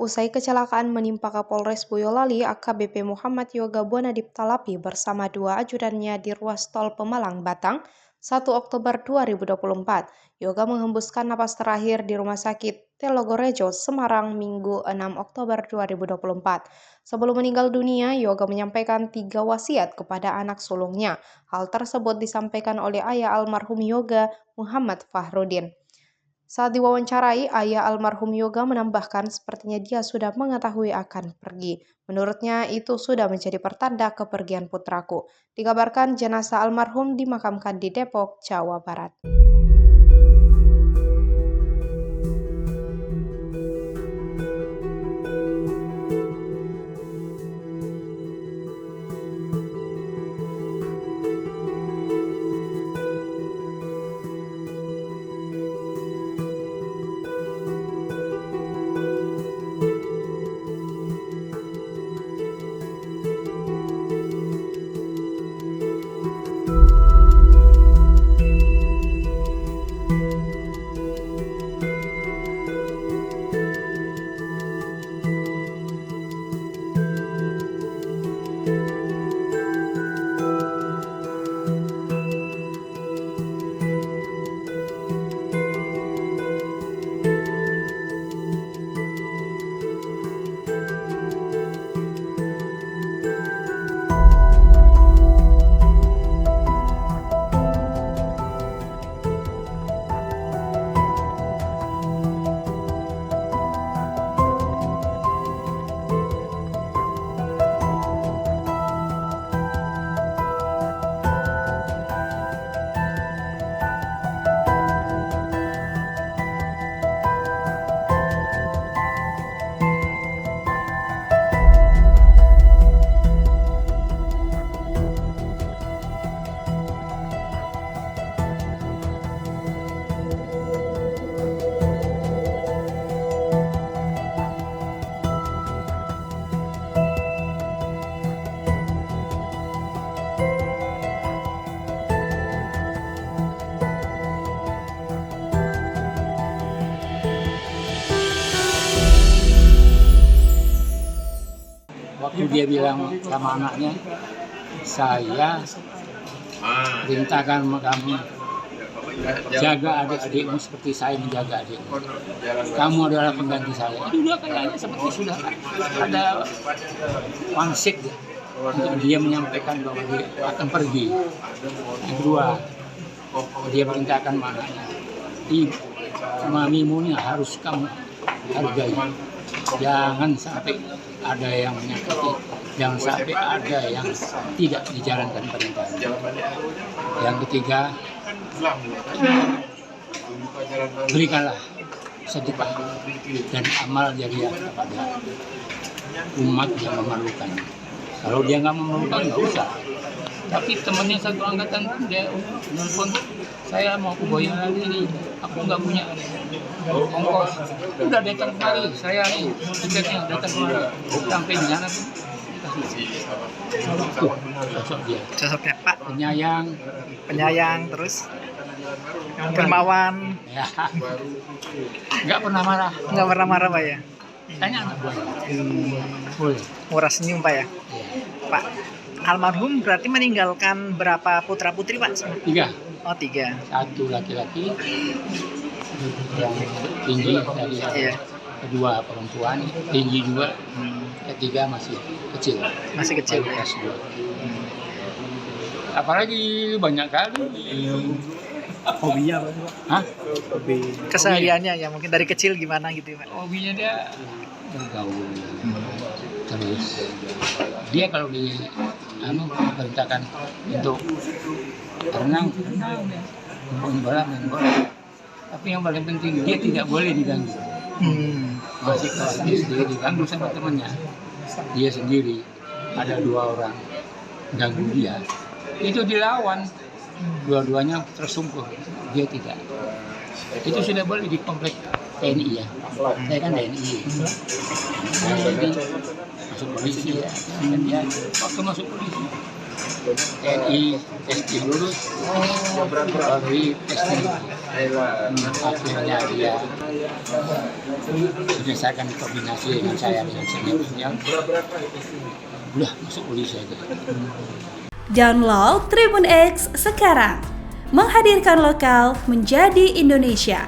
Usai kecelakaan menimpa Kapolres Boyolali, AKBP Muhammad Yoga Buanadipta Lapi bersama dua ajudannya di ruas tol Pemalang, Batang, 1 Oktober 2024. Yoga menghembuskan napas terakhir di Rumah Sakit Telogorejo, Semarang, Minggu 6 Oktober 2024. Sebelum meninggal dunia, Yoga menyampaikan 3 wasiat kepada anak sulungnya. Hal tersebut disampaikan oleh ayah almarhum Yoga, Muhammad Fahrudin. Saat diwawancarai, ayah almarhum Yoga menambahkan sepertinya dia sudah mengetahui akan pergi. Menurutnya itu sudah menjadi pertanda kepergian putraku. Dikabarkan jenazah almarhum dimakamkan di Depok, Jawa Barat. Waktu dia bilang sama anaknya, saya perintahkan sama kamu jaga adik-adikmu seperti saya menjaga adikmu. Kamu adalah pengganti saya. Itu udah kayaknya seperti sudah ada konsep ya, untuk dia menyampaikan bahwa dia akan pergi. Yang kedua, dia perintahkan sama anaknya, mamimu ini harus kamu hargai. Jangan sampai ada yang menyakiti, jangan sampai ada yang tidak dijalankan perintahnya. Yang ketiga, berikanlah sedekah dan amal jariah kepada umat yang memerlukan. Kalau dia nggak memerlukan, nggak usah. Tapi temannya satu angkatan dia nelfon, saya mau ke Boyolali ini, aku nggak punya ongkos. Udah datang kemari, saya nih tiketnya datang kemari, sampai di sana tuh sosok dia. Sosoknya Pak penyayang terus dermawan, ya, nggak pernah marah. nggak pernah marah Pak ya. Tanya anak buahnya. Boleh. Murah senyum Pak ya. Ya. Pak, almarhum berarti meninggalkan berapa putra putri Pak? 3. Oh 3. 1 laki-laki yang tinggi tadi, Iya. 2 perempuan tinggi juga, 3 masih kecil. Masih kecil. Baru kelas 2. Apalagi banyak kali. Hobinya apa sih Pak? Hah? Hobi Kesehariannya ya mungkin dari kecil gimana gitu Pak? Hobinya dia bergaul. Terus dia kalau diperintahkan untuk main bola. Tapi yang paling penting dia tidak boleh diganggu. Masih kelas SD diganggu sama temannya. Dia sendiri ada 2 orang ganggu dia. Itu dilawan. Dua-duanya tersungkur. Dia tidak. Itu sudah boleh di komplek TNI ya. Saya kan TNI. Nah, jadi masuk polisi ya. Dan dia waktu masuk polisi TNI testing lulus, Polri testing, akhirnya dia berdasarkan kombinasi dengan saya dengan senior, udah masuk polisi aja. Download Tribun X sekarang, menghadirkan lokal menjadi Indonesia.